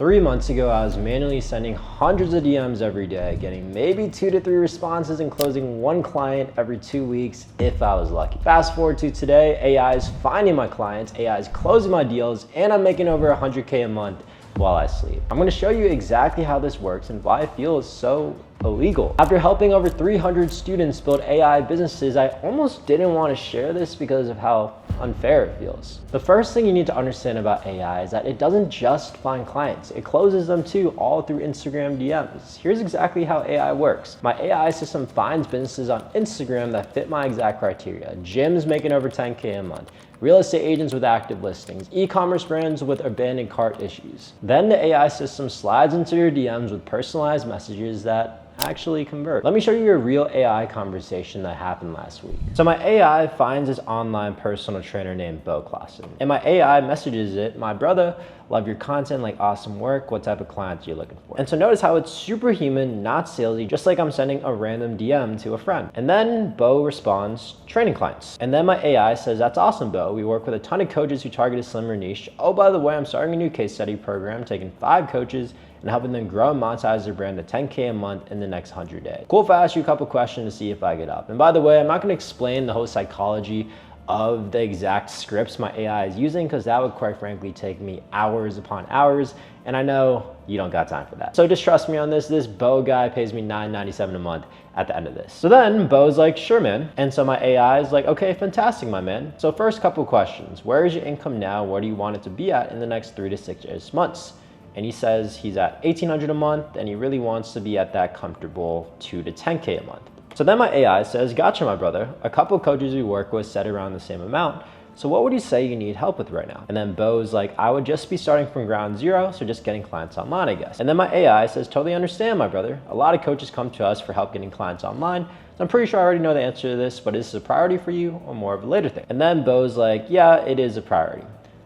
3 months ago, I was manually sending hundreds of DMs every day, getting maybe 2 to 3 responses and closing 1 client every 2 weeks if I was lucky. Fast forward to today, AI is finding my clients, AI is closing my deals, and I'm making over 100K a month while I sleep. I'm gonna show you exactly how this works and why it feels so illegal. After helping over 300 students build AI businesses, I almost didn't want to share this because of how unfair it feels. The first thing you need to understand about AI is that it doesn't just find clients, it closes them too, all through Instagram DMs. Here's exactly how AI works. My AI system finds businesses on Instagram that fit my exact criteria. Gyms making over 10K a month, real estate agents with active listings, e-commerce brands with abandoned cart issues. Then the AI system slides into your DMs with personalized messages that actually convert. Let me show you a real AI conversation that happened last week. So my AI finds this online personal trainer named Bo Clausen, and my AI messages it, "My brother, love your content, like awesome work. What type of clients are you looking for?" And so notice how it's superhuman, not salesy, just like I'm sending a random DM to a friend. And then Bo responds, "Training clients." And then my AI says, "That's awesome, Bo. We work with a ton of coaches who target a slimmer niche. Oh, by the way, I'm starting a new case study program, taking 5 coaches and helping them grow and monetize their brand to 10K a month in the next 100 days. Cool if I ask you a couple questions to see if I get up." And by the way, I'm not gonna explain the whole psychology of the exact scripts my AI is using because that would quite frankly take me hours upon hours, and I know you don't got time for that. So just trust me on this. This Bo guy pays me $9.97 a month at the end of this. So then Bo's like, "Sure, man." And so my AI is like, "Okay, fantastic, my man. So first couple questions. Where is your income now? Where do you want it to be at in the next 3 to 6 months?" And he says he's at $1,800 a month and he really wants to be at that comfortable 2 to 10K a month. So then my AI says, "Gotcha, my brother. A couple coaches we work with set around the same amount. So what would you say you need help with right now?" And then Bo's like, "I would just be starting from ground zero, so just getting clients online, I guess." And then my AI says, "Totally understand, my brother. A lot of coaches come to us for help getting clients online. So I'm pretty sure I already know the answer to this, but is this a priority for you or more of a later thing?" And then Bo's like, "Yeah, it is a priority."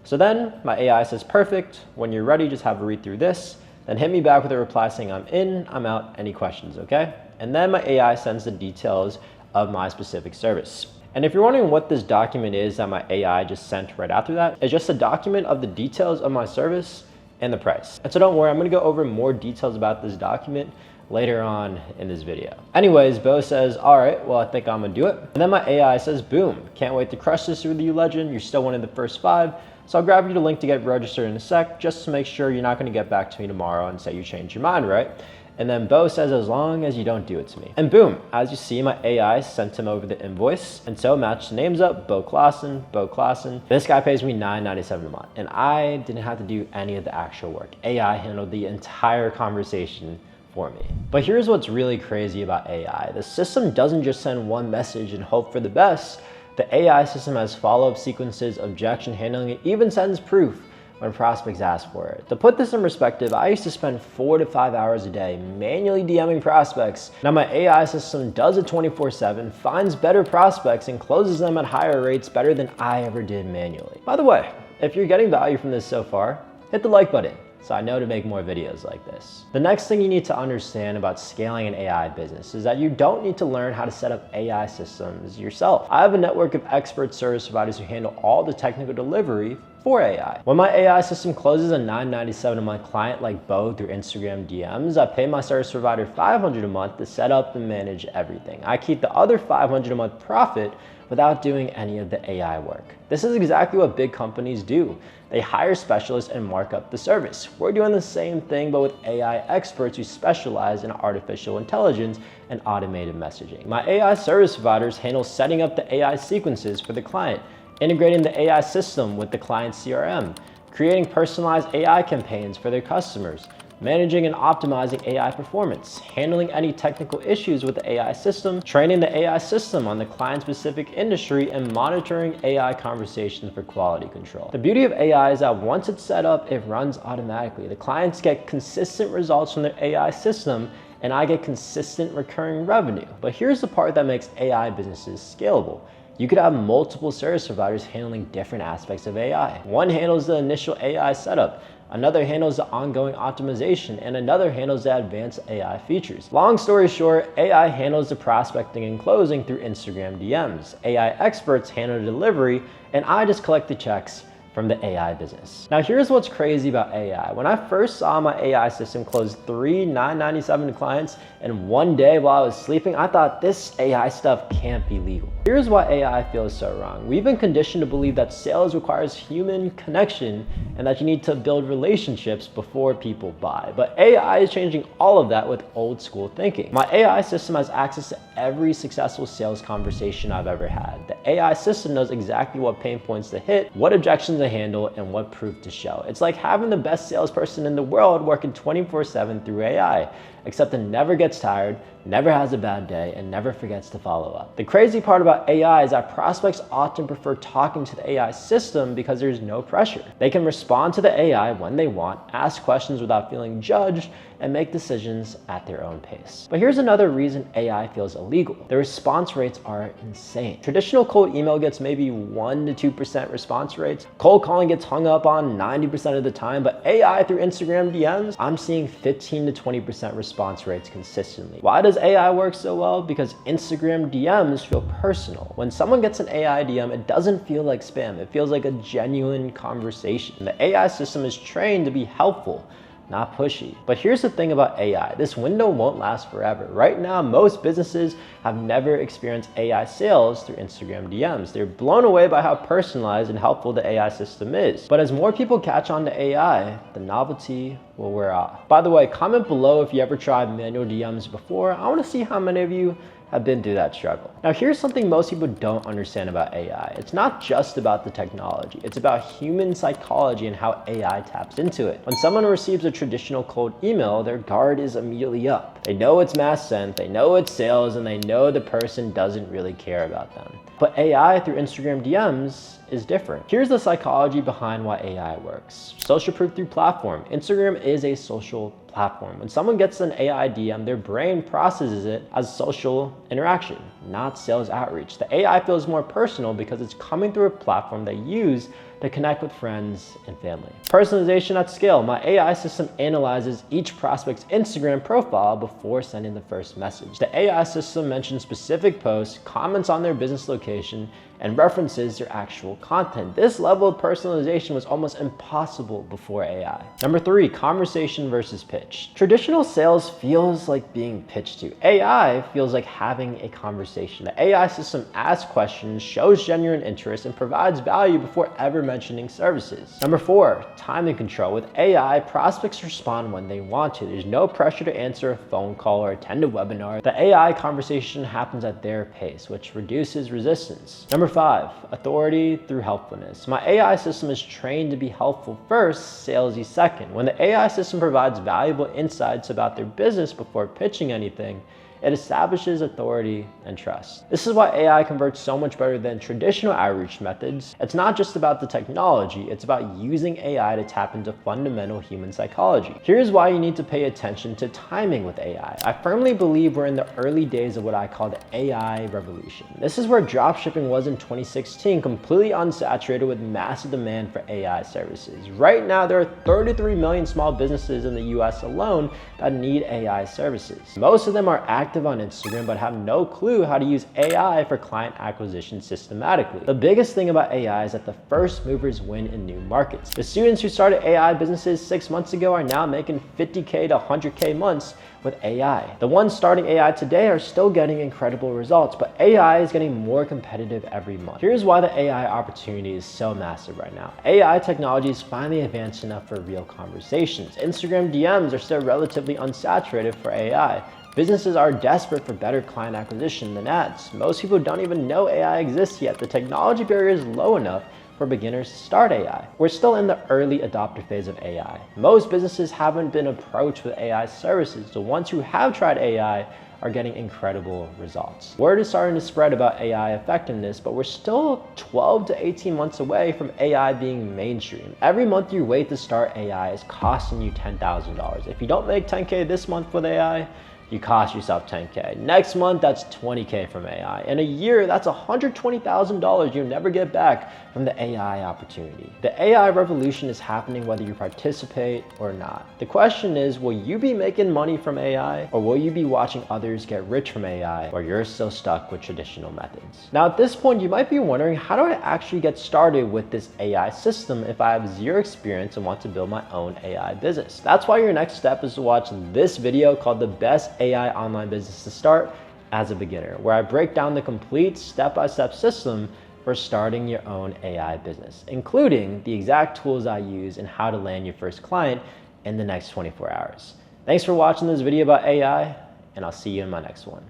So then my AI says, "Perfect. When you're ready, just have a read through this. Then hit me back with a reply saying I'm in, I'm out, any questions, okay?" And then my AI sends the details of my specific service. And if you're wondering what this document is that my AI just sent right after that, it's just a document of the details of my service and the price. And so don't worry, I'm gonna go over more details about this document later on in this video. Anyways, Bo says, "All right, well, I think I'm gonna do it." And then my AI says, "Boom, can't wait to crush this with you, legend. You're still one of the first 5. So I'll grab you the link to get registered in a sec, just to make sure you're not gonna get back to me tomorrow and say you changed your mind, right?" And then Bo says, "As long as you don't do it to me." And boom, as you see, my AI sent him over the invoice. And so matched the names up, Bo Clausen, Bo Clausen. This guy pays me $9.97 a month. And I didn't have to do any of the actual work. AI handled the entire conversation for me. But here's what's really crazy about AI. The system doesn't just send one message and hope for the best. The AI system has follow-up sequences, objection handling, it even sends proof when prospects ask for it. To put this in perspective, I used to spend 4 to 5 hours a day manually DMing prospects. Now my AI system does it 24/7, finds better prospects, and closes them at higher rates better than I ever did manually. By the way, if you're getting value from this so far, hit the like button so I know to make more videos like this. The next thing you need to understand about scaling an AI business is that you don't need to learn how to set up AI systems yourself. I have a network of expert service providers who handle all the technical delivery for AI. When my AI system closes a $9.97 a month client like Bo through Instagram DMs, I pay my service provider $500 a month to set up and manage everything. I keep the other $500 a month profit without doing any of the AI work. This is exactly what big companies do. They hire specialists and mark up the service. We're doing the same thing, but with AI experts who specialize in artificial intelligence and automated messaging. My AI service providers handle setting up the AI sequences for the client, integrating the AI system with the client's CRM, creating personalized AI campaigns for their customers, managing and optimizing AI performance, handling any technical issues with the AI system, training the AI system on the client-specific industry, and monitoring AI conversations for quality control. The beauty of AI is that once it's set up, it runs automatically. The clients get consistent results from their AI system, and I get consistent recurring revenue. But here's the part that makes AI businesses scalable. You could have multiple service providers handling different aspects of AI. One handles the initial AI setup, another handles the ongoing optimization, and another handles the advanced AI features. Long story short, AI handles the prospecting and closing through Instagram DMs. AI experts handle the delivery, and I just collect the checks from the AI business. Now here's what's crazy about AI. When I first saw my AI system close 3 997 clients in one day while I was sleeping, I thought this AI stuff can't be legal. Here's why AI feels so wrong. We've been conditioned to believe that sales requires human connection and that you need to build relationships before people buy. But AI is changing all of that with old school thinking. My AI system has access to every successful sales conversation I've ever had. The AI system knows exactly what pain points to hit, what objections to handle, and what proof to show. It's like having the best salesperson in the world working 24/7 through AI, except it never gets tired, never has a bad day, and never forgets to follow up. The crazy part about AI is that prospects often prefer talking to the AI system because there's no pressure. They can respond to the AI when they want, ask questions without feeling judged, and make decisions at their own pace. But here's another reason AI feels illegal. The response rates are insane. Traditional cold email gets maybe 1 to 2% response rates. Cold calling gets hung up on 90% of the time, but AI through Instagram DMs, I'm seeing 15 to 20% response rates consistently. Why does AI work so well? Because Instagram DMs feel personal. When someone gets an AI DM, it doesn't feel like spam. It feels like a genuine conversation. The AI system is trained to be helpful, not pushy. But here's the thing about AI. This window won't last forever. Right now, most businesses have never experienced AI sales through Instagram DMs. They're blown away by how personalized and helpful the AI system is. But as more people catch on to AI, the novelty will wear off. By the way, comment below if you ever tried manual DMs before. I want to see how many of you have been through that struggle. Now here's something most people don't understand about AI. It's not just about the technology, it's about human psychology and how AI taps into it. When someone receives a traditional cold email, their guard is immediately up. They know it's mass sent, they know it's sales, and they know the person doesn't really care about them. But AI through Instagram DMs is different. Here's the psychology behind why AI works. Social proof through platform. Instagram is a social platform. When someone gets an AI DM, their brain processes it as social interaction, not sales outreach. The AI feels more personal because it's coming through a platform they use to connect with friends and family. Personalization at scale. My AI system analyzes each prospect's Instagram profile before sending the first message. The AI system mentions specific posts, comments on their business location, and references their actual content. This level of personalization was almost impossible before AI. Number 3, conversation versus pitch. Traditional sales feels like being pitched to. AI feels like having a conversation. The AI system asks questions, shows genuine interest, and provides value before ever mentioning services. Number 4, timing control. With AI, prospects respond when they want to. There's no pressure to answer a phone call or attend a webinar. The AI conversation happens at their pace, which reduces resistance. Number 5, authority through helpfulness. My AI system is trained to be helpful first, salesy second. When the AI system provides valuable insights about their business before pitching anything, it establishes authority and trust. This is why AI converts so much better than traditional outreach methods. It's not just about the technology, it's about using AI to tap into fundamental human psychology. Here's why you need to pay attention to timing with AI. I firmly believe we're in the early days of what I call the AI revolution. This is where dropshipping was in 2016, completely unsaturated with massive demand for AI services. Right now, there are 33 million small businesses in the US alone that need AI services. Most of them are active on Instagram but have no clue how to use AI for client acquisition systematically. The biggest thing about AI is that the first movers win in new markets. The students who started AI businesses 6 months ago are now making 50K to 100K months with AI. The ones starting AI today are still getting incredible results, but AI is getting more competitive every month. Here's why the AI opportunity is so massive right now. AI technology is finally advanced enough for real conversations. Instagram DMs are still relatively unsaturated for AI. Businesses are desperate for better client acquisition than ads. Most people don't even know AI exists yet. The technology barrier is low enough for beginners to start AI. We're still in the early adopter phase of AI. Most businesses haven't been approached with AI services. The ones who have tried AI are getting incredible results. Word is starting to spread about AI effectiveness, but we're still 12 to 18 months away from AI being mainstream. Every month you wait to start AI is costing you $10,000. If you don't make 10K this month with AI, you cost yourself 10K. Next month, that's 20K from AI. In a year, that's $120,000 you'll never get back from the AI opportunity. The AI revolution is happening whether you participate or not. The question is, will you be making money from AI, or will you be watching others get rich from AI, or you're still stuck with traditional methods? Now, at this point, you might be wondering, how do I actually get started with this AI system if I have zero experience and want to build my own AI business? That's why your next step is to watch this video called The Best AI Online Business to Start as a Beginner, where I break down the complete step-by-step system for starting your own AI business, including the exact tools I use and how to land your first client in the next 24 hours. Thanks for watching this video about AI, and I'll see you in my next one.